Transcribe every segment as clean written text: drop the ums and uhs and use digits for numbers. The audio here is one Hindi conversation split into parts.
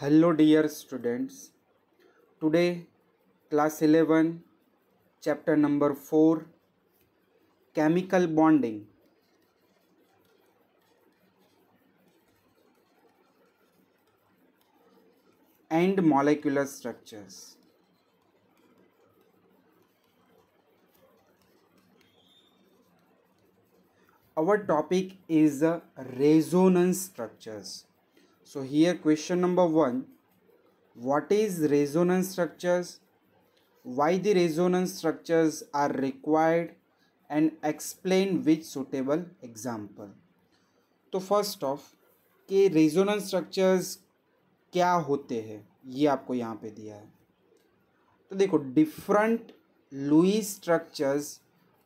Hello dear students. Today class 11 chapter number 4 chemical bonding and molecular structures. Our topic is resonance structures. So here question number 1, what is resonance structures? Why the resonance structures are required and explain which suitable example. तो फर्स्ट ऑफ कि रेजोनेंस स्ट्रक्चर्स क्या होते हैं ये आपको यहाँ पे दिया है। तो देखो different Lewis structures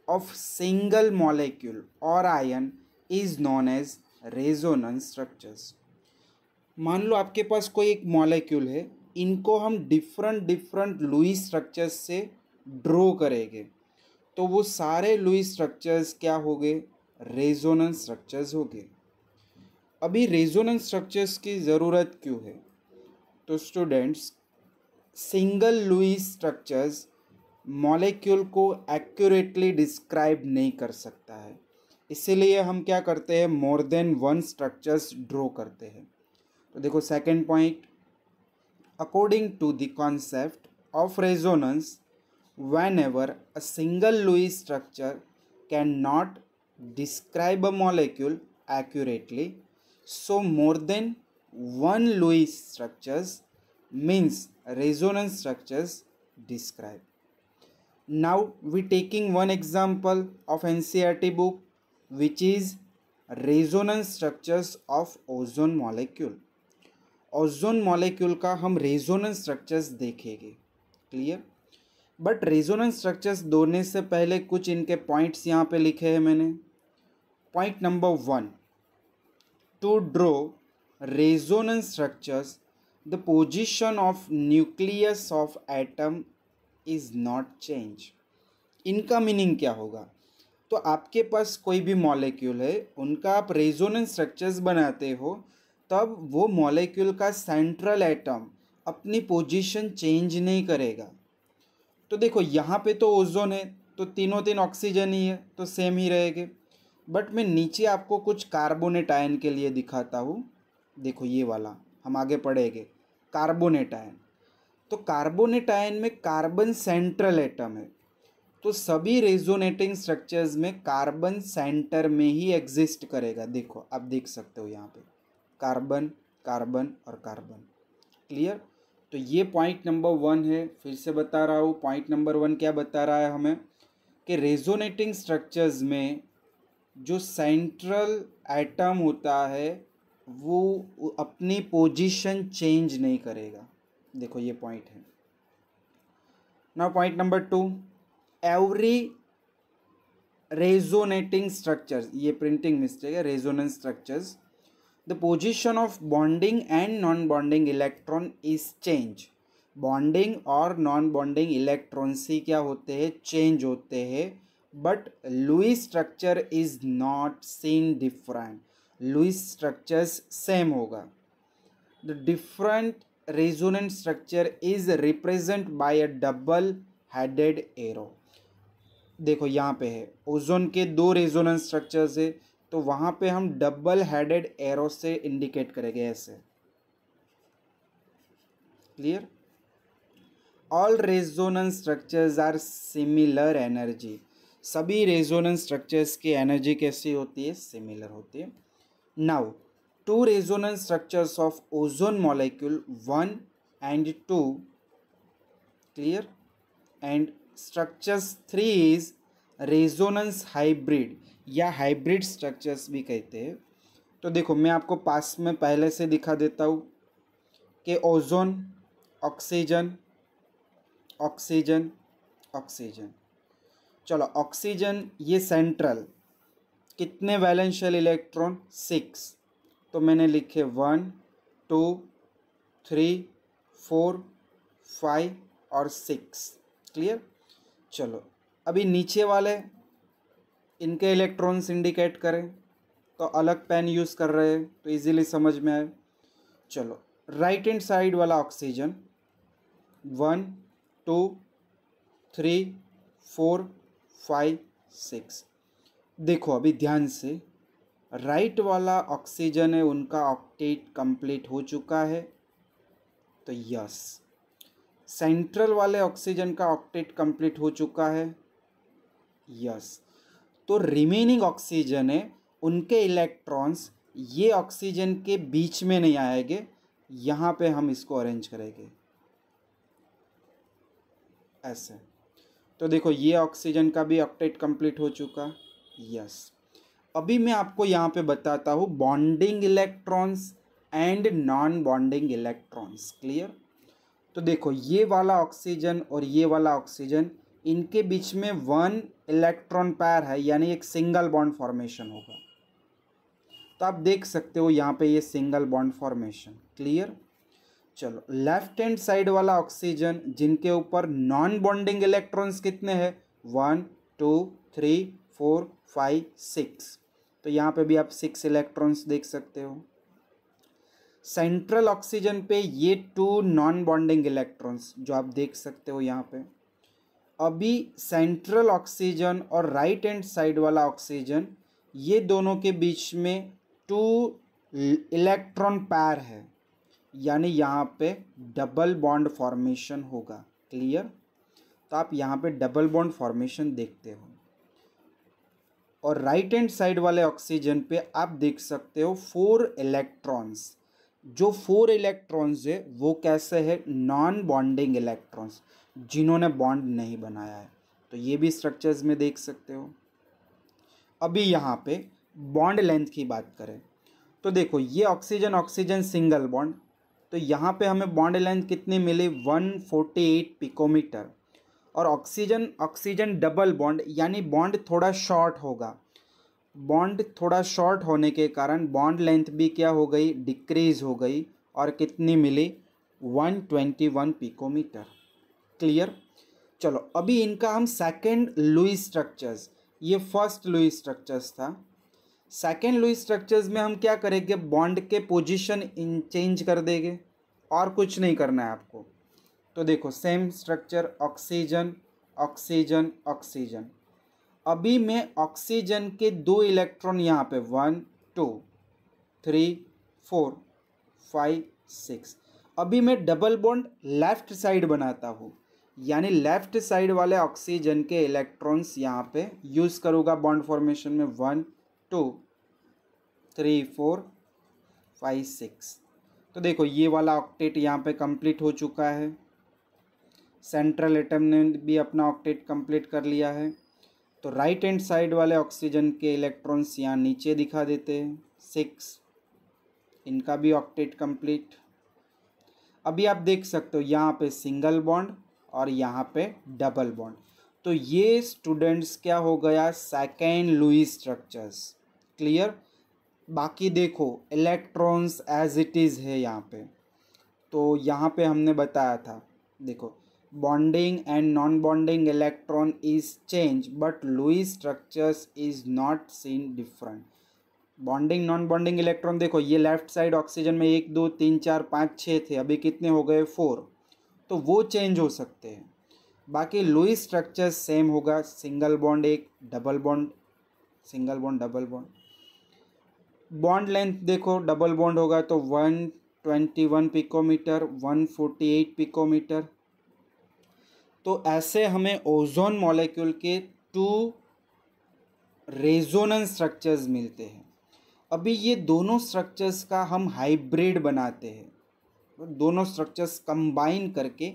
of single molecule और ion is known as resonance structures. मान लो आपके पास कोई एक मॉलिक्यूल है, इनको हम डिफरेंट डिफरेंट लुईस स्ट्रक्चर्स से ड्रॉ करेंगे तो वो सारे लुईस स्ट्रक्चर्स क्या हो गए? रेजोनेंस स्ट्रक्चर्स हो गए। अभी रेजोनेंस स्ट्रक्चर्स की ज़रूरत क्यों है? तो students single Lewis structures molecule को एक्यूरेटली डिस्क्राइब नहीं कर सकता है, इसीलिए हम क्या करते हैं? More than one structures draw करते हैं। तो देखो second point, according to the concept of resonance whenever a single Lewis structure cannot describe a molecule accurately, so more than one Lewis structures means resonance structures describe. Now we taking one example of NCERT book which is resonance structures of ozone molecule. Ozone molecule का हम रेजोनेंस स्ट्रक्चर्स देखेंगे, क्लियर। बट रेजोनेंस स्ट्रक्चर्स दोने से पहले कुछ इनके पॉइंट्स यहाँ पे लिखे हैं मैंने। Point number 1, to draw resonance structures the position of nucleus of atom is not change. इनका मीनिंग क्या होगा? तो आपके पास कोई भी मॉलिक्यूल है, उनका आप रेजोनेंस स्ट्रक्चर्स बनाते हो, तब वो मॉलिक्यूल का सेंट्रल एटम अपनी पोजीशन चेंज नहीं करेगा। तो देखो यहाँ पे तो ओजोन है, तो तीन ऑक्सीजन ही है, तो सेम ही रहेंगे। बट मैं नीचे आपको कुछ कार्बोनेट आयन के लिए दिखाता हूँ। देखो ये वाला हम आगे पढ़ेंगे, कार्बोनेट आयन। तो कार्बोनेट आयन में कार्बन सेंट्रल एटम है, तो सभी रेजोनेटिंग स्ट्रक्चर्स में कार्बन सेंटर में ही एग्जिस्ट करेगा। देखो आप देख सकते हो यहाँ पे कार्बन कार्बन और कार्बन, क्लियर। तो ये पॉइंट नंबर 1 है। फिर से बता रहा हूँ, पॉइंट नंबर 1 क्या बता रहा है हमें कि रेजोनेटिंग स्ट्रक्चर्स में जो सेंट्रल एटम होता है वो अपनी पोजीशन चेंज नहीं करेगा। देखो ये पॉइंट है। Now point number 2, every resonating structures, ये प्रिंटिंग मिस्टेक है, resonance structures the position of bonding and non-bonding electron is change। Bonding और नॉन बॉन्डिंग इलेक्ट्रॉन्स ही क्या होते हैं? चेंज होते हैं। But Lewis structure is not seen different, Lewis structures same होगा। The different resonant structure is represent by a double headed arrow. देखो यहाँ पे है ओजोन के 2 रेजोनेंस स्ट्रक्चर्स है, तो वहाँ पे हम डबल हेडेड एरो से इंडिकेट करेंगे ऐसे, clear. All resonance structures are similar energy. सभी रेजोनेंस स्ट्रक्चर्स की एनर्जी कैसी होती है? सिमिलर होती है। Now 2 resonance structures of ozone molecule 1 and 2, clear. And structures 3 is resonance hybrid या हाइब्रिड स्ट्रक्चर्स भी कहते हैं। तो देखो मैं आपको पास में पहले से दिखा देता हूँ कि ओजोन, ऑक्सीजन, ऑक्सीजन, ऑक्सीजन। चलो ऑक्सीजन ये सेंट्रल, कितने वैलेंशियल इलेक्ट्रॉन? 6। तो मैंने लिखे 1 2 3 4 5 और 6, क्लियर। चलो अभी नीचे वाले इनके इलेक्ट्रॉन्स इंडिकेट करें, तो अलग पेन यूज़ कर रहे हैं तो इजीली समझ में आए। चलो राइट हैंड साइड वाला ऑक्सीजन 1 2 3 4 5 6। देखो अभी ध्यान से, राइट वाला ऑक्सीजन है उनका ऑक्टेट कंप्लीट हो चुका है, तो यस। सेंट्रल वाले ऑक्सीजन का ऑक्टेट कंप्लीट हो चुका है, यस। तो रिमेनिंग ऑक्सीजन है उनके इलेक्ट्रॉन्स ये ऑक्सीजन के बीच में नहीं आएंगे, यहाँ पे हम इसको अरेंज करेंगे ऐसे। तो देखो ये ऑक्सीजन का भी ऑक्टेट कंप्लीट हो चुका, यस। अभी मैं आपको यहाँ पे बताता हूँ bonding electrons and non bonding electrons, clear. तो देखो ये वाला ऑक्सीजन और ये वाला ऑक्सीजन, इनके बीच में 1 इलेक्ट्रॉन पैर है, यानी एक सिंगल बॉन्ड फॉर्मेशन होगा। तो आप देख सकते हो यहाँ पे ये सिंगल बॉन्ड फॉर्मेशन, क्लियर। चलो लेफ्ट हैंड साइड वाला ऑक्सीजन जिनके ऊपर नॉन बॉन्डिंग इलेक्ट्रॉन्स कितने हैं, 1 2 3 4 5 6। तो यहाँ पे भी आप 6 इलेक्ट्रॉन्स देख सकते हो। सेंट्रल ऑक्सीजन पे ये 2 नॉन बॉन्डिंग इलेक्ट्रॉन्स जो आप देख सकते हो यहाँ पे। अभी सेंट्रल ऑक्सीजन और राइट हैंड साइड वाला ऑक्सीजन, ये दोनों के बीच में 2 इलेक्ट्रॉन पैर है, यानी यहाँ पे डबल बॉन्ड फॉर्मेशन होगा, क्लियर। तो आप यहाँ पे डबल बॉन्ड फॉर्मेशन देखते हो। और राइट हैंड साइड वाले ऑक्सीजन पे आप देख सकते हो 4 इलेक्ट्रॉन्स। जो 4 इलेक्ट्रॉन्स है वो कैसे है, नॉन बॉन्डिंग इलेक्ट्रॉन्स, जिन्होंने बॉन्ड नहीं बनाया है। तो ये भी स्ट्रक्चर्स में देख सकते हो। अभी यहाँ पे बॉन्ड लेंथ की बात करें तो देखो ये ऑक्सीजन ऑक्सीजन सिंगल बॉन्ड, तो यहाँ पे हमें बॉन्ड लेंथ कितनी मिली, 148 पिकोमीटर। और ऑक्सीजन ऑक्सीजन डबल बॉन्ड, यानी बॉन्ड थोड़ा शॉर्ट होगा। बॉन्ड थोड़ा शॉर्ट होने के कारण बॉन्ड लेंथ भी क्या हो गई, डिक्रीज हो गई, और कितनी मिली, 121 पिकोमीटर, क्लियर। चलो अभी इनका हम सेकेंड लुईस स्ट्रक्चर्स, ये फर्स्ट लुईस स्ट्रक्चर्स था। सेकेंड लुईस स्ट्रक्चर्स में हम क्या करेंगे, बॉन्ड के पोजीशन चेंज कर देंगे, और कुछ नहीं करना है आपको। तो देखो same structure, oxygen oxygen oxygen. अभी मैं ऑक्सीजन के 2 इलेक्ट्रॉन यहाँ पे 1 2 3 4 5 6, अभी मैं डबल बॉन्ड लेफ्ट साइड बनाता हूँ, यानी लेफ्ट साइड वाले ऑक्सीजन के इलेक्ट्रॉन्स यहाँ पे यूज़ करूँगा बॉन्ड फॉर्मेशन में, 1 2 3 4 5 6। तो देखो ये वाला ऑक्टेट यहाँ पे कंप्लीट हो चुका है। सेंट्रल एटम ने भी अपना ऑक्टेट कंप्लीट कर लिया है। तो राइट हैंड साइड वाले ऑक्सीजन के इलेक्ट्रॉन्स यहाँ नीचे दिखा देते हैं, 6, इनका भी ऑक्टेट कंप्लीट। अभी आप देख सकते हो यहाँ पे सिंगल बॉन्ड और यहाँ पे डबल बॉन्ड। तो ये स्टूडेंट्स क्या हो गया, सेकेंड लुईस स्ट्रक्चर्स, क्लियर। बाकी देखो इलेक्ट्रॉन्स एज इट इज़ है यहाँ पे। तो यहाँ पे हमने बताया था, देखो bonding and non bonding electron is change but Lewis structures is not seen different. Bonding non bonding electron देखो ये लेफ्ट साइड ऑक्सीजन में 1 2 3 4 5 6 थे, अभी कितने हो गए, 4। तो वो चेंज हो सकते हैं। बाकी लुईस स्ट्रक्चर्स सेम होगा, सिंगल बॉन्ड एक, double bond, single bond double bond. Bond length देखो डबल बॉन्ड होगा तो 121 पिकोमीटर, 148 पिकोमीटर। तो ऐसे हमें ओजोन मॉलिक्यूल के 2 रेजोनेंस स्ट्रक्चर्स मिलते हैं। अभी ये दोनों स्ट्रक्चर्स का हम हाइब्रिड बनाते हैं, दोनों स्ट्रक्चर्स कंबाइन करके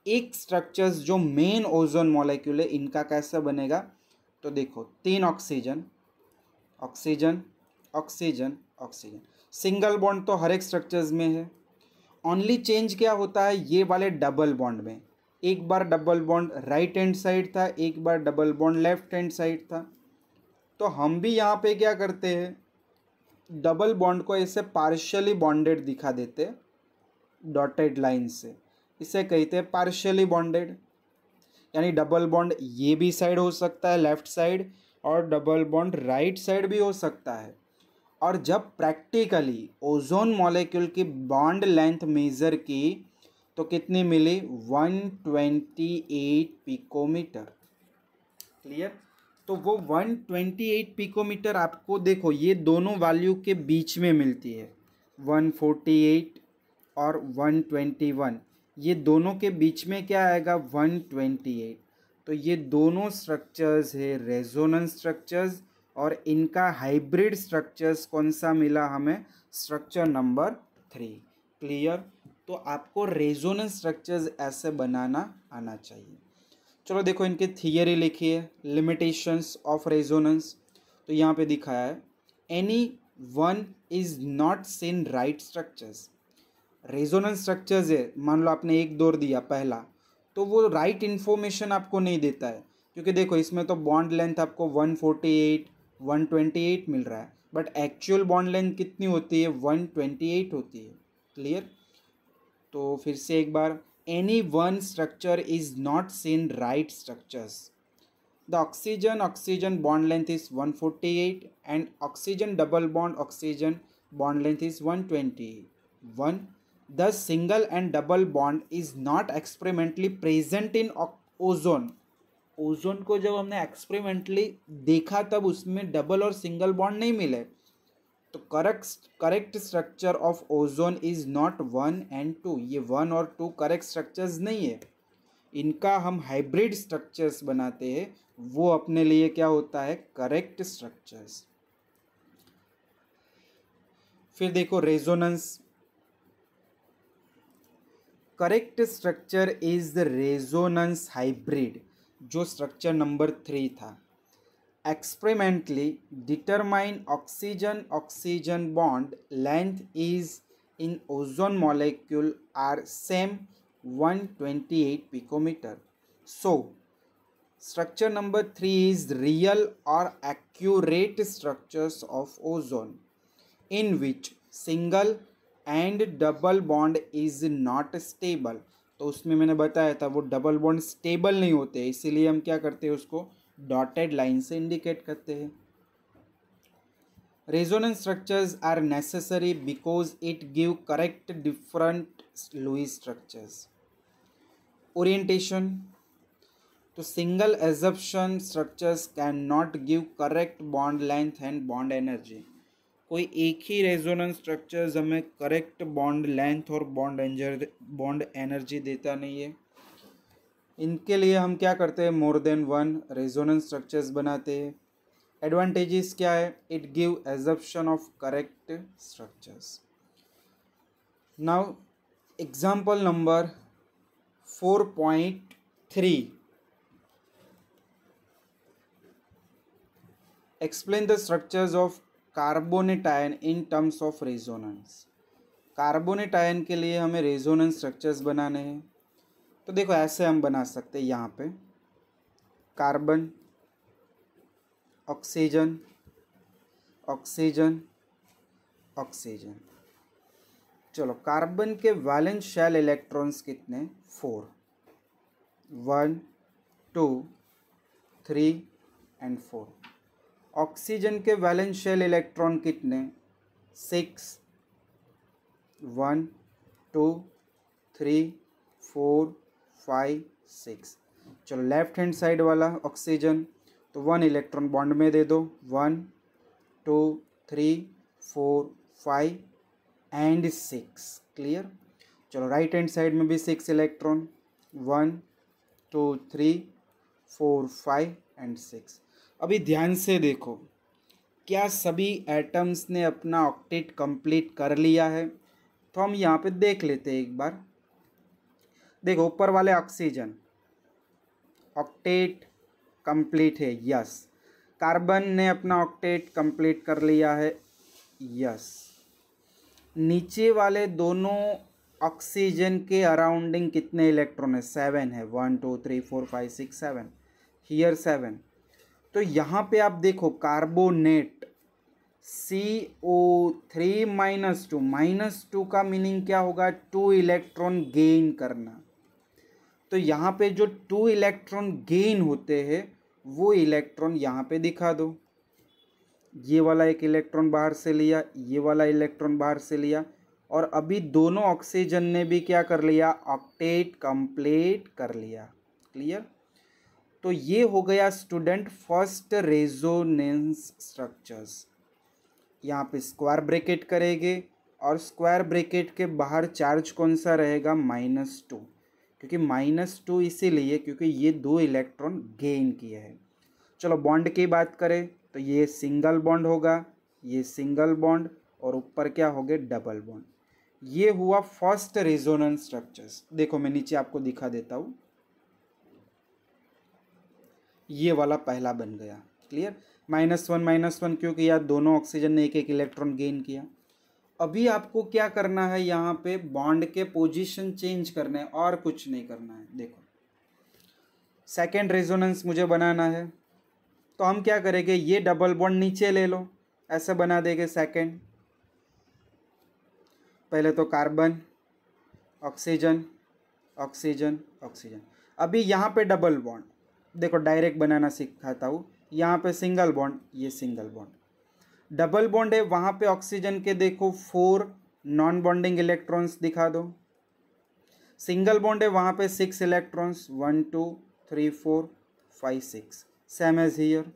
एक स्ट्रक्चर्स जो मेन ओजोन मॉलिक्यूल है इनका कैसा बनेगा। तो देखो 3 oxygen oxygen oxygen oxygen, single bond तो हर एक स्ट्रक्चर्स में है। ओनली चेंज क्या होता है, ये वाले डबल बॉन्ड में एक बार double bond right hand side था, एक बार double bond left hand side था। तो हम भी यहाँ पे क्या करते हैं, डबल बॉन्ड को ऐसे पार्शियली बॉन्डेड दिखा देते डॉटेड लाइन से, इसे कहते हैं पार्शियली बॉन्डेड। यानी डबल बॉन्ड ये भी साइड हो सकता है लेफ्ट साइड, और डबल बॉन्ड राइट साइड भी हो सकता है। और जब प्रैक्टिकली ओजोन मॉलिक्यूल की बॉन्ड लेंथ मेज़र की तो कितनी मिली 128 पिकोमीटर। क्लियर। तो वो 128 पिकोमीटर आपको देखो ये दोनों वैल्यू के बीच में मिलती है 148 और 121, ये दोनों के बीच में क्या आएगा 128। तो ये दोनों स्ट्रक्चर्स है रेजोनेंस स्ट्रक्चर्स और इनका हाइब्रिड स्ट्रक्चर्स कौन सा मिला हमें स्ट्रक्चर नंबर 3। क्लियर। तो आपको रेजोनेंस स्ट्रक्चर्स ऐसे बनाना आना चाहिए। चलो देखो इनके थियरी लिखी है लिमिटेशंस ऑफ रेजोनेंस। तो यहाँ पे दिखाया है any one is not seen right structures. Resonance structures है, मान लो आपने एक दौर दिया पहला, तो वो राइट इन्फॉर्मेशन आपको नहीं देता है, क्योंकि देखो इसमें तो बॉन्ड लेंथ आपको 148 128 मिल रहा है, बट एक्चुअल बॉन्ड लेंथ कितनी होती है 128 होती है। क्लियर। तो फिर से एक बार, any one structure is not seen right structures. The oxygen bond length is 148 and oxygen double bond oxygen bond length is 121. The single and double bond is not experimentally present in ozone. Ozone को जब हमने एक्सपेरिमेंटली देखा तब उसमें डबल और सिंगल बॉन्ड नहीं मिले। तो correct structure of ozone is not 1 and 2। ये 1 और 2 करेक्ट स्ट्रक्चर्स नहीं है, इनका हम हाइब्रिड स्ट्रक्चर्स बनाते हैं, वो अपने लिए क्या होता है करेक्ट स्ट्रक्चर्स। फिर देखो resonance, correct structure is the resonance hybrid, जो स्ट्रक्चर नंबर 3 था। Experimentally determine oxygen bond length is in ozone molecule are same 128 picometer. So structure number 3 is real और accurate structures of ozone in which single and double bond is not stable। तो उसमें मैंने बताया था वो डबल बॉन्ड स्टेबल नहीं होते, इसीलिए हम क्या करते हैं उसको डॉटेड लाइन से इंडिकेट करते हैं। Resonance structures are necessary because it give correct different Lewis structures. Orientation, तो single exception structures can not give correct bond length and bond energy. कोई एक ही रेजोनेंस स्ट्रक्चर्स हमें करेक्ट बॉन्ड लेंथ और बॉन्ड एनर्जी देता नहीं है। इनके लिए हम क्या करते हैं more than one resonance structures बनाते हैं। एडवांटेजेस क्या है, it give exception of correct structures. Now example number 4.3, explain the structures of carbonate ion in terms of resonance. Carbonate ion के लिए हमें रेजोनेंस स्ट्रक्चर्स बनाने हैं। तो देखो ऐसे हम बना सकते हैं, यहाँ पे कार्बन ऑक्सीजन ऑक्सीजन ऑक्सीजन। चलो कार्बन के वैलेंस शेल इलेक्ट्रॉन्स कितने 4, 1 2 3 एंड 4। ऑक्सीजन के वैलेंस शेल इलेक्ट्रॉन कितने 6, 1 2 3 4 5 6। चलो लेफ्ट हैंड साइड वाला ऑक्सीजन, तो 1 इलेक्ट्रॉन बॉन्ड में दे दो 1 2 3 4 5 एंड 6। क्लियर। चलो राइट हैंड साइड में भी 6 इलेक्ट्रॉन 1 2 3 4 5 एंड 6। अभी ध्यान से देखो, क्या सभी एटम्स ने अपना ऑक्टेट कंप्लीट कर लिया है? तो हम यहाँ पे देख लेते हैं एक बार। देखो ऊपर वाले ऑक्सीजन ऑक्टेट कंप्लीट है, यस। कार्बन ने अपना ऑक्टेट कंप्लीट कर लिया है, यस। नीचे वाले दोनों ऑक्सीजन के अराउंडिंग कितने इलेक्ट्रॉन है 7 है, 1 2 3 4 5 6 7, हियर 7। तो यहाँ पे आप देखो कार्बोनेट CO3 -2 का मीनिंग क्या होगा 2 इलेक्ट्रॉन गेन करना। तो यहाँ पे जो 2 इलेक्ट्रॉन गेन होते हैं वो इलेक्ट्रॉन यहाँ पे दिखा दो। ये वाला एक इलेक्ट्रॉन बाहर से लिया, ये वाला इलेक्ट्रॉन बाहर से लिया, और अभी दोनों ऑक्सीजन ने भी क्या कर लिया, ऑक्टेट कंप्लीट कर लिया। क्लियर। तो ये हो गया स्टूडेंट फर्स्ट रेजोनेंस स्ट्रक्चर्स। यहाँ पे स्क्वायर ब्रैकेट करेंगे और स्क्वायर ब्रैकेट के बाहर चार्ज कौन सा रहेगा, -2, क्योंकि -2 इसीलिए क्योंकि ये 2 इलेक्ट्रॉन गेन किए हैं। चलो बॉन्ड की बात करें तो ये सिंगल बॉन्ड होगा, ये सिंगल बॉन्ड, और ऊपर क्या हो गए, डबल बॉन्ड। ये हुआ फर्स्ट रेजोनेंस स्ट्रक्चर्स। देखो मैं नीचे आपको दिखा देता हूँ, ये वाला पहला बन गया। क्लियर। -1 क्यों किया, दोनों ऑक्सीजन ने एक एक इलेक्ट्रॉन गेन किया। अभी आपको क्या करना है, यहाँ पे बॉन्ड के पोजीशन चेंज करने हैं और कुछ नहीं करना है। देखो सेकेंड रेजोनेंस मुझे बनाना है, तो हम क्या करेंगे, ये डबल बॉन्ड नीचे ले लो, ऐसे बना देंगे सेकेंड। पहले तो कार्बन, ऑक्सीजन, ऑक्सीजन, ऑक्सीजन। अभी यहाँ पे डबल बॉन्ड, देखो डायरेक्ट बनाना सिखाता हूँ। यहाँ पे सिंगल बॉन्ड, ये सिंगल बॉन्ड, डबल बॉन्ड है, वहाँ पे ऑक्सीजन के देखो 4 नॉन बॉन्डिंग इलेक्ट्रॉन्स दिखा दो। सिंगल बॉन्ड है, वहाँ पे 6 electrons, 1 2 3 4 5 6, same as here.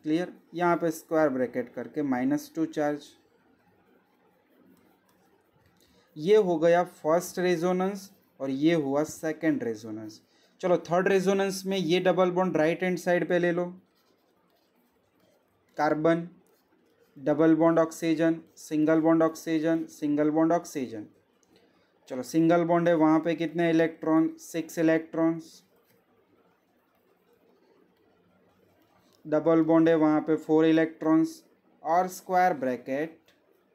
Clear. यहाँ पे स्क्वायर ब्रैकेट करके -2 चार्ज। ये हो गया फर्स्ट रेजोनेंस और ये हुआ सेकंड रेजोनेंस। चलो थर्ड रेजोनेंस में ये double bond right hand side पे ले लो, carbon, double bond oxygen, single bond oxygen, single bond oxygen. चलो सिंगल बॉन्ड है, वहाँ पे कितने इलेक्ट्रॉन, 6 इलेक्ट्रॉन्स। डबल बॉन्ड है, वहाँ पे 4 इलेक्ट्रॉन्स, और स्क्वायर ब्रैकेट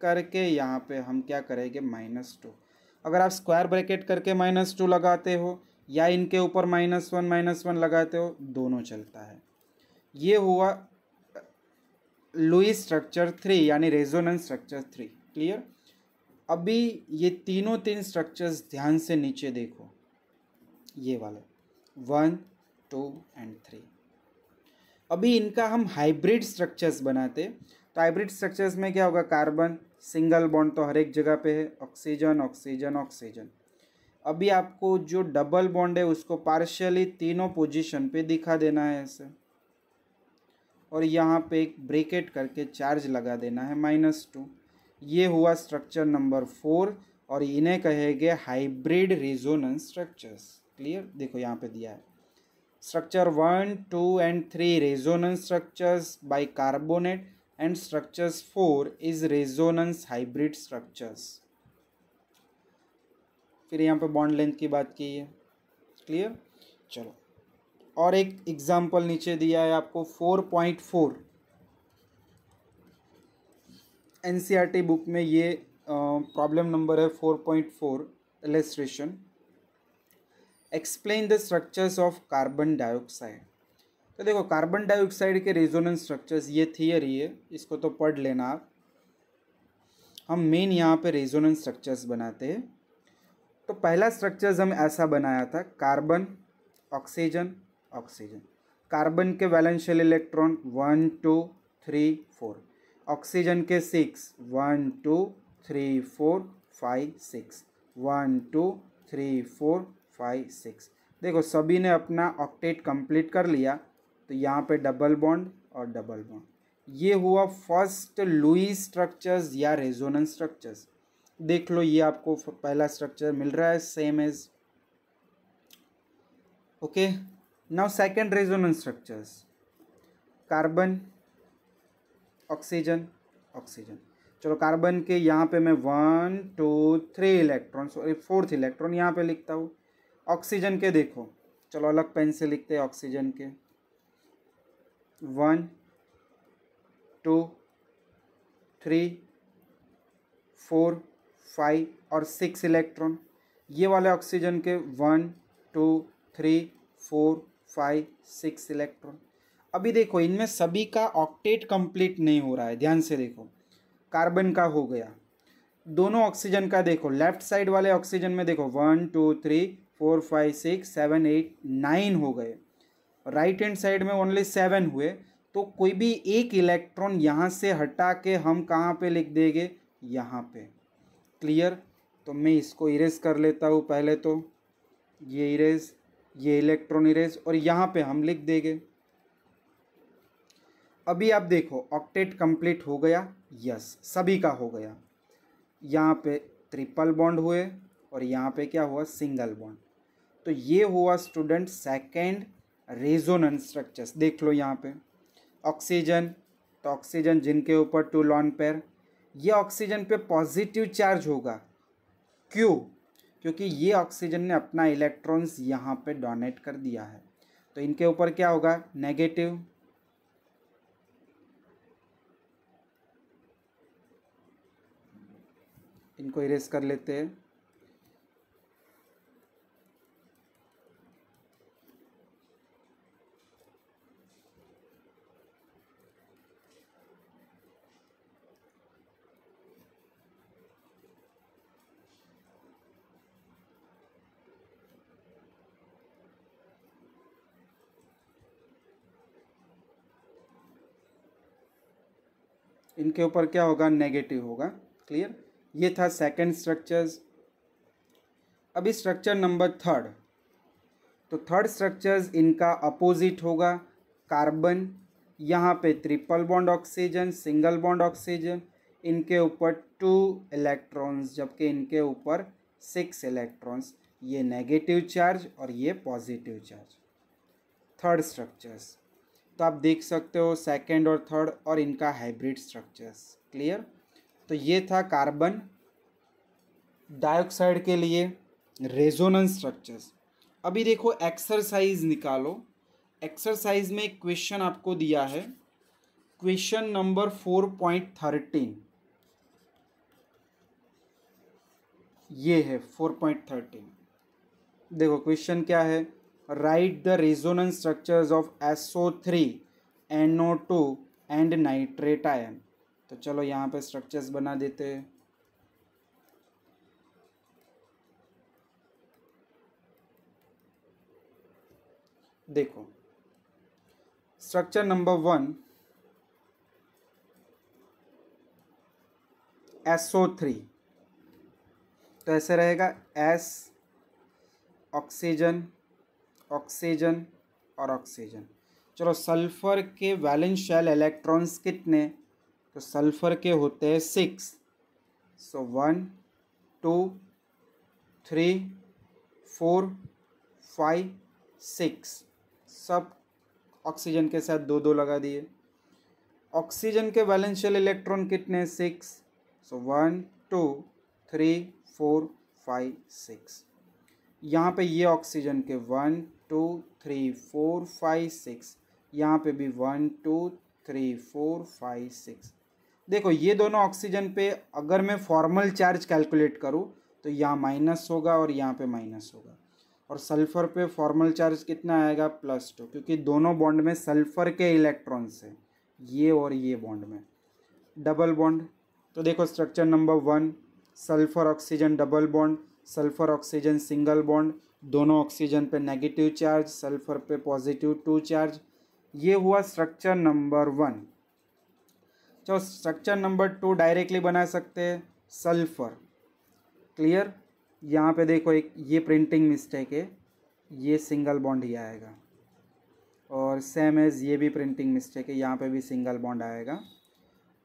करके यहाँ पे हम क्या करेंगे, -2। अगर आप स्क्वायर ब्रैकेट करके -2 लगाते हो या इनके ऊपर -1 लगाते हो, दोनों चलता है। ये हुआ लुईस स्ट्रक्चर 3 यानी रेजोनेंस स्ट्रक्चर 3। क्लियर। अभी ये तीन स्ट्रक्चर्स ध्यान से नीचे देखो, ये वाले 1 2 एंड 3। अभी इनका हम हाइब्रिड स्ट्रक्चर्स बनाते, तो हाइब्रिड स्ट्रक्चर्स में क्या होगा, कार्बन, सिंगल बॉन्ड तो हर एक जगह पे है, ऑक्सीजन, ऑक्सीजन, ऑक्सीजन। अभी आपको जो डबल बॉन्ड है उसको पार्शियली तीनों पोजीशन पे दिखा देना है ऐसे, और यहाँ पे एक ब्रैकेट करके चार्ज लगा देना है -2। ये हुआ स्ट्रक्चर नंबर 4 और इन्हें कहेंगे हाइब्रिड रेजोनेंस स्ट्रक्चर्स। क्लियर। देखो यहाँ पे दिया है structure 1 2 and 3 resonance structures by carbonate and structures 4 is resonance hybrid structures. फिर यहाँ पे बॉन्ड लेंथ की बात की है। क्लियर। चलो और एक एग्जाम्पल नीचे दिया है आपको 4.4 एनसीईआरटी बुक में, ये प्रॉब्लम नंबर है 4.4 illustration. Explain the structures of carbon dioxide. तो देखो कार्बन डाइऑक्साइड के रेजोनेंस स्ट्रक्चर्स, ये थियरी है, इसको तो पढ़ लेना आप। हम मेन यहाँ पे रेजोनेंस स्ट्रक्चर्स बनाते हैं। तो पहला स्ट्रक्चर्स हम ऐसा बनाया था, कार्बन, ऑक्सीजन, ऑक्सीजन। कार्बन के वैलेंशियल इलेक्ट्रॉन 1 2 3 4, ऑक्सीजन के 6 1 2 3 4 5 6, 1 2 3 4 5 6। देखो सभी ने अपना ऑक्टेट कंप्लीट कर लिया, तो यहाँ पे डबल बॉन्ड और डबल बॉन्ड। ये हुआ फर्स्ट लुईस स्ट्रक्चर्स या रेजोनेंस स्ट्रक्चर्स। देख लो ये आपको पहला स्ट्रक्चर मिल रहा है, same as. Okay, now second resonance structures, carbon, oxygen, oxygen. चलो कार्बन के यहाँ पे मैं 1 2 3 इलेक्ट्रॉन, सॉरी 4th इलेक्ट्रॉन यहाँ पे लिखता हूँ। ऑक्सीजन के देखो, चलो अलग पेन से लिखते हैं ऑक्सीजन के, 1 2 3 4 5 और 6 इलेक्ट्रॉन। ये वाले ऑक्सीजन के 1 2 3 4 5 6 इलेक्ट्रॉन। अभी देखो इनमें सभी का ऑक्टेट कंप्लीट नहीं हो रहा है, ध्यान से देखो। कार्बन का हो गया, दोनों ऑक्सीजन का देखो, लेफ्ट साइड वाले ऑक्सीजन में देखो 1 2 3 4 5 6 7 8 9 हो गए, राइट हैंड साइड में ओनली 7 हुए। तो कोई भी एक इलेक्ट्रॉन यहाँ से हटा के हम कहाँ पे लिख देंगे, यहाँ पे। क्लियर। तो मैं इसको इरेज कर लेता हूँ पहले, तो ये इरेज, ये इलेक्ट्रॉन इरेज, और यहाँ पे हम लिख देंगे। अभी आप देखो ऑक्टेट कंप्लीट हो गया, यस सभी का हो गया। यहाँ पे ट्रिपल बॉन्ड हुए और यहाँ पे क्या हुआ, सिंगल बॉन्ड। तो ये हुआ स्टूडेंट सेकेंड रेजोनेंस स्ट्रक्चर्स। देख लो यहाँ पे ऑक्सीजन, तो ऑक्सीजन जिनके ऊपर 2 लॉन पेयर, ये ऑक्सीजन पे पॉजिटिव चार्ज होगा। क्यों? क्योंकि ये ऑक्सीजन ने अपना इलेक्ट्रॉन्स यहाँ पे डोनेट कर दिया है, तो इनके ऊपर क्या होगा, नेगेटिव। इनको इरेज कर लेते हैं। इनके ऊपर क्या होगा, नेगेटिव होगा। क्लियर। ये था सेकंड स्ट्रक्चर्स। अभी स्ट्रक्चर नंबर थर्ड। तो थर्ड स्ट्रक्चर्स इनका अपोजिट होगा। कार्बन, यहाँ पे triple bond oxygen, single bond oxygen, इनके ऊपर 2 इलेक्ट्रॉन्स, जबकि इनके ऊपर 6 इलेक्ट्रॉन्स। ये नेगेटिव चार्ज और ये पॉजिटिव चार्ज। थर्ड स्ट्रक्चर्स तो आप देख सकते हो सेकंड और थर्ड, और इनका हाइब्रिड स्ट्रक्चर्स। क्लियर। तो ये था कार्बन डाइऑक्साइड के लिए रेजोनेंस स्ट्रक्चर्स। अभी देखो एक्सरसाइज निकालो। एक्सरसाइज में एक क्वेश्चन आपको दिया है, क्वेश्चन नंबर 4.13। ये है 4.13। देखो क्वेश्चन क्या है, right the resonance structures of SO3, NO2 and nitrate ion. तो चलो यहाँ पे स्ट्रक्चर्स बना देते हैं। देखो स्ट्रक्चर नंबर 1 SO3, तो ऐसे रहेगा S, ऑक्सीजन, ऑक्सीजन और ऑक्सीजन। चलो सल्फर के वैलेंस शेल इलेक्ट्रॉन्स कितने, तो सल्फर के होते हैं 6। सो 1 2 3 4 5 6, सब ऑक्सीजन के साथ 2 2 लगा दिए। ऑक्सीजन के वैलेंस शेल इलेक्ट्रॉन कितने, 6। सो 1 2 3 4 5 6। यहाँ पे ये ऑक्सीजन के 1 2 3 4 5 6, यहाँ पे भी 1 2 3 4 5 6। देखो ये दोनों ऑक्सीजन पे अगर मैं फॉर्मल चार्ज कैलकुलेट करूँ तो यहाँ माइनस होगा और यहाँ पे माइनस होगा, और सल्फर पे फॉर्मल चार्ज कितना आएगा, +2, क्योंकि दोनों बॉन्ड में सल्फर के इलेक्ट्रॉन्स हैं, ये और ये बॉन्ड में डबल बॉन्ड। तो देखो structure number 1, sulphur oxygen double bond, sulphur oxygen single bond, दोनों ऑक्सीजन पे नेगेटिव चार्ज, सल्फर पे पॉजिटिव 2 चार्ज। ये हुआ स्ट्रक्चर नंबर 1। चलो स्ट्रक्चर नंबर 2 डायरेक्टली बना सकते हैं, सल्फर। क्लियर। यहाँ पे देखो एक ये प्रिंटिंग मिस्टेक है, ये सिंगल बॉन्ड ही आएगा, और सेम एज ये भी प्रिंटिंग मिस्टेक है, यहाँ पे भी सिंगल बॉन्ड आएगा।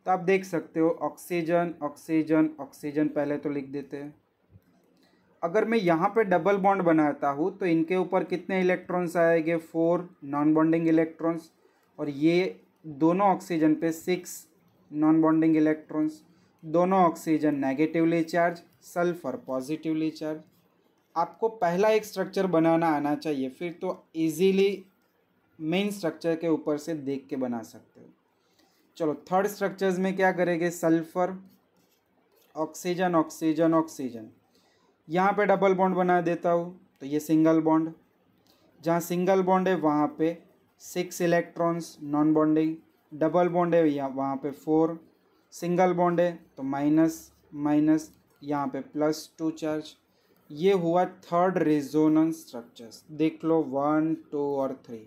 तो आप देख सकते हो ऑक्सीजन ऑक्सीजन ऑक्सीजन पहले तो लिख देते हैं। अगर मैं यहाँ पे डबल बॉन्ड बनाता हूँ तो इनके ऊपर कितने इलेक्ट्रॉन्स आएंगे, 4 नॉन बॉन्डिंग इलेक्ट्रॉन्स, और ये दोनों ऑक्सीजन पे 6 नॉन बॉन्डिंग इलेक्ट्रॉन्स। दोनों oxygen negatively charge, sulphur positively charge. आपको पहला एक स्ट्रक्चर बनाना आना चाहिए, फिर तो इजीली मेन स्ट्रक्चर के ऊपर से देख के बना सकते हो। चलो थर्ड स्ट्रक्चर्स में क्या करेंगे, सल्फर ऑक्सीजन ऑक्सीजन ऑक्सीजन, यहाँ पे डबल बॉन्ड बना देता हूँ तो ये सिंगल बॉन्ड, जहाँ सिंगल बॉन्ड है वहाँ पे 6 electrons non bonding, double bond है यहाँ वहाँ पे 4, सिंगल बॉन्ड है तो माइनस माइनस, यहाँ पे +2 चार्ज। ये हुआ थर्ड रेजोनेंस स्ट्रक्चर्स। देख लो 1 2 और 3।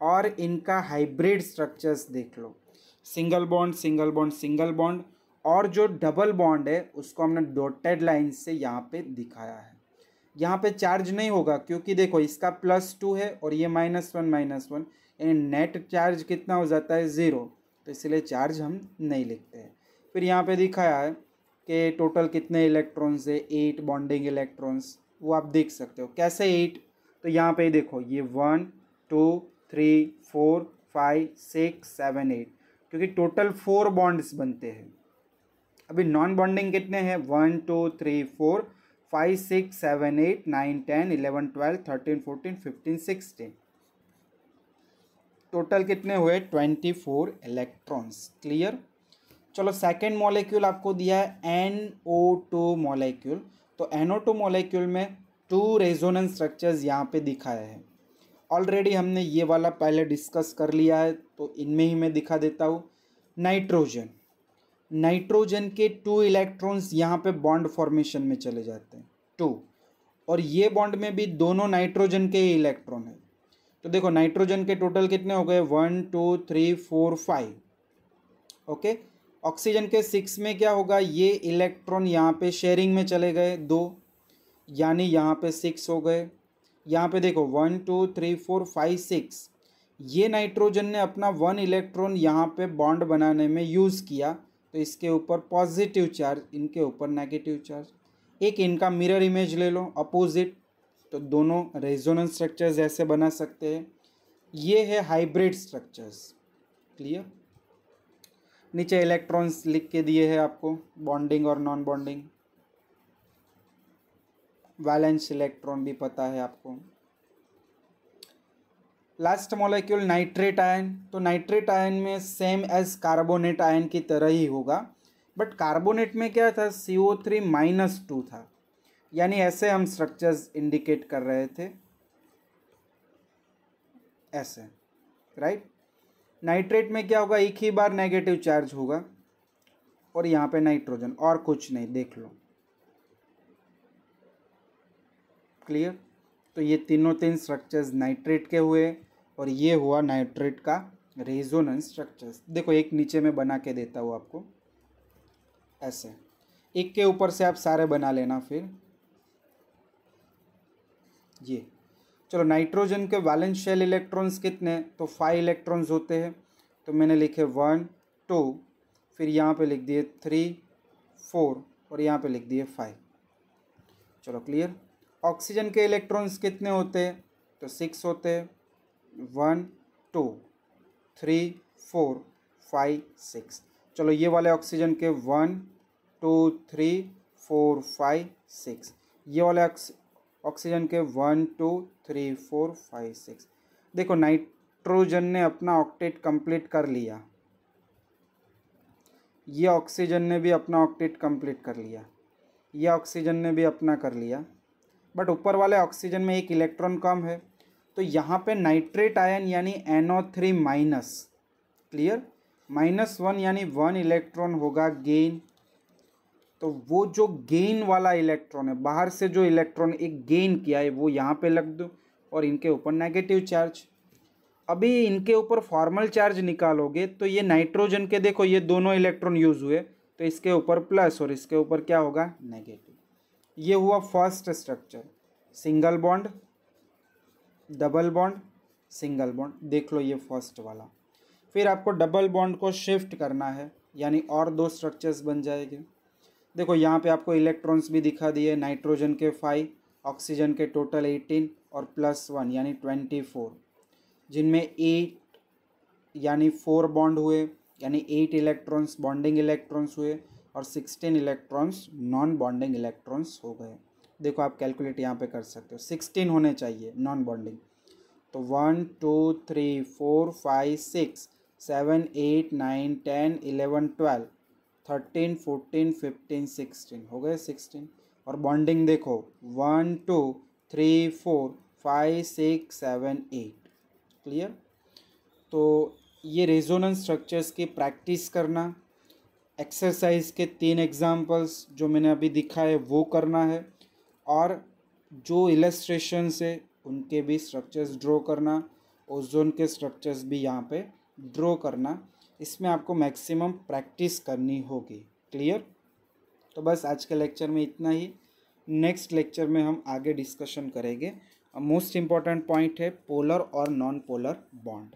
और इनका हाइब्रिड स्ट्रक्चर्स देख लो, single bond single bond single bond, और जो डबल बॉन्ड है उसको हमने डॉटेड लाइन से यहाँ पे दिखाया है। यहाँ पे चार्ज नहीं होगा क्योंकि देखो इसका +2 है और ये -1 यानी नेट चार्ज कितना हो जाता है 0, तो इसलिए चार्ज हम नहीं लिखते हैं। फिर यहाँ पे दिखाया है कि टोटल कितने इलेक्ट्रॉन्स है, 8 बॉन्डिंग इलेक्ट्रॉन्स, वो आप देख सकते हो। कैसे 8, तो यहाँ पे देखो ये 1 2 3 4 5 6 7 8, क्योंकि टोटल 4 बॉन्ड्स बनते हैं। अभी नॉन बॉन्डिंग कितने हैं, 1 2 3 4 5 6 7 8 9 10 11 12 13 14 15 16, टोटल कितने हुए 24 इलेक्ट्रॉन्स। क्लियर। चलो सेकेंड मॉलिक्यूल आपको दिया है NO2 मॉलिक्यूल। तो NO2 मॉलिक्यूल में 2 रेजोनेंस स्ट्रक्चर्स यहाँ पे दिखाए हैं। ऑलरेडी हमने ये वाला पहले डिस्कस कर लिया है, तो इनमें ही मैं दिखा देता हूँ। नाइट्रोजन के 2 इलेक्ट्रॉन्स यहाँ पे बॉन्ड फॉर्मेशन में चले जाते हैं 2, और ये बॉन्ड में भी दोनों नाइट्रोजन के ही इलेक्ट्रॉन है। तो देखो नाइट्रोजन के टोटल कितने हो गए, 1 2 3 4 5। ओके, ऑक्सीजन के 6 में क्या होगा, ये इलेक्ट्रॉन यहाँ पे शेयरिंग में चले गए 2, यानी यहाँ पे 6 हो गए। यहाँ पे देखो 1 2 3 4 5 6, ये नाइट्रोजन ने अपना 1 इलेक्ट्रॉन यहाँ पे बॉन्ड बनाने में यूज़ किया, तो इसके ऊपर पॉजिटिव चार्ज, इनके ऊपर नेगेटिव चार्ज। एक इनका मिरर इमेज ले लो अपोजिट, तो दोनों रेजोनेंस स्ट्रक्चर्स ऐसे बना सकते हैं। ये है हाइब्रिड स्ट्रक्चर्स। क्लियर। नीचे इलेक्ट्रॉन्स लिख के दिए हैं आपको, बॉन्डिंग और नॉन बॉन्डिंग, वैलेंस इलेक्ट्रॉन भी पता है आपको। Last molecule nitrate ion. तो नाइट्रेट आयन में सेम एज कार्बोनेट आयन की तरह ही होगा, बट कार्बोनेट में क्या था, CO3-2 था, यानी ऐसे हम स्ट्रक्चर्स इंडिकेट कर रहे थे, ऐसे, राइट। नाइट्रेट में क्या होगा, एक ही बार नेगेटिव चार्ज होगा, और यहाँ पे नाइट्रोजन, और कुछ नहीं, देख लो। क्लियर। तो ये तीन स्ट्रक्चर्स नाइट्रेट के हुए, और ये हुआ नाइट्रेट का रेजोनेंस स्ट्रक्चर्स। देखो एक नीचे में बना के देता हूँ आपको, ऐसे एक के ऊपर से आप सारे बना लेना। फिर ये चलो, नाइट्रोजन के वैलेंस शेल इलेक्ट्रॉन्स कितने, तो 5 इलेक्ट्रॉन्स होते हैं, तो मैंने लिखे 1 2, फिर यहाँ पे लिख दिए 3 4, और यहाँ पे लिख दिए 5। चलो क्लियर। ऑक्सीजन के इलेक्ट्रॉन्स कितने होते हैं, तो 6 होते हैं, 1 2 3 4 5 6। चलो ये वाले ऑक्सीजन के 1 2 3 4 5 6, ये वाले ऑक्सीजन के 1 2 3 4 5 6। देखो नाइट्रोजन ने अपना ऑक्टेट कंप्लीट कर लिया, ये ऑक्सीजन ने भी अपना ऑक्टेट कंप्लीट कर लिया, ये ऑक्सीजन ने भी अपना कर लिया, बट ऊपर वाले ऑक्सीजन में एक इलेक्ट्रॉन कम है, तो यहाँ पे नाइट्रेट आयन यानी NO3-। क्लियर। -1 यानी 1 इलेक्ट्रॉन होगा गेन, तो वो जो गेन वाला इलेक्ट्रॉन है, बाहर से जो इलेक्ट्रॉन एक गेन किया है, वो यहाँ पे लग दो, और इनके ऊपर नेगेटिव चार्ज। अभी इनके ऊपर फॉर्मल चार्ज निकालोगे, तो ये नाइट्रोजन के देखो ये दोनों इलेक्ट्रॉन यूज हुए, तो इसके ऊपर प्लस और इसके ऊपर क्या होगा, नेगेटिव। ये हुआ first structure, single bond double bond single bond, देख लो ये फर्स्ट वाला। फिर आपको डबल बॉन्ड को शिफ्ट करना है, यानी और 2 स्ट्रक्चर्स बन जाएंगे। देखो यहाँ पे आपको इलेक्ट्रॉन्स भी दिखा दिए, नाइट्रोजन के 5, ऑक्सीजन के टोटल 18 और +1 यानी 24, जिनमें 8 यानी 4 बॉन्ड हुए, यानी 8 इलेक्ट्रॉन्स बॉन्डिंग इलेक्ट्रॉन्स हुए, और 16 इलेक्ट्रॉन्स नॉन बॉन्डिंग इलेक्ट्रॉन्स हो गए। देखो आप कैलकुलेट यहाँ पे कर सकते हो, 16 होने चाहिए नॉन बॉन्डिंग। तो 1 2 3 4 5 6 7 8 9 10 11 12 13 14 15 16 हो गए 16। और बॉन्डिंग देखो 1 2 3 4 5 6 7 8। क्लियर। तो ये रेजोनेंस स्ट्रक्चर्स की प्रैक्टिस करना, एक्सरसाइज के 3 एग्जाम्पल्स जो मैंने अभी दिखाए वो करना है, और जो इलस्ट्रेशंस है उनके भी स्ट्रक्चर्स ड्रॉ करना, ओजोन के स्ट्रक्चर्स भी यहाँ पे ड्रॉ करना, इसमें आपको मैक्सिमम प्रैक्टिस करनी होगी। क्लियर? तो बस आज के लेक्चर में इतना ही। नेक्स्ट लेक्चर में हम आगे डिस्कशन करेंगे। मोस्ट इम्पॉर्टेंट पॉइंट है पोलर और नॉन पोलर बॉन्ड।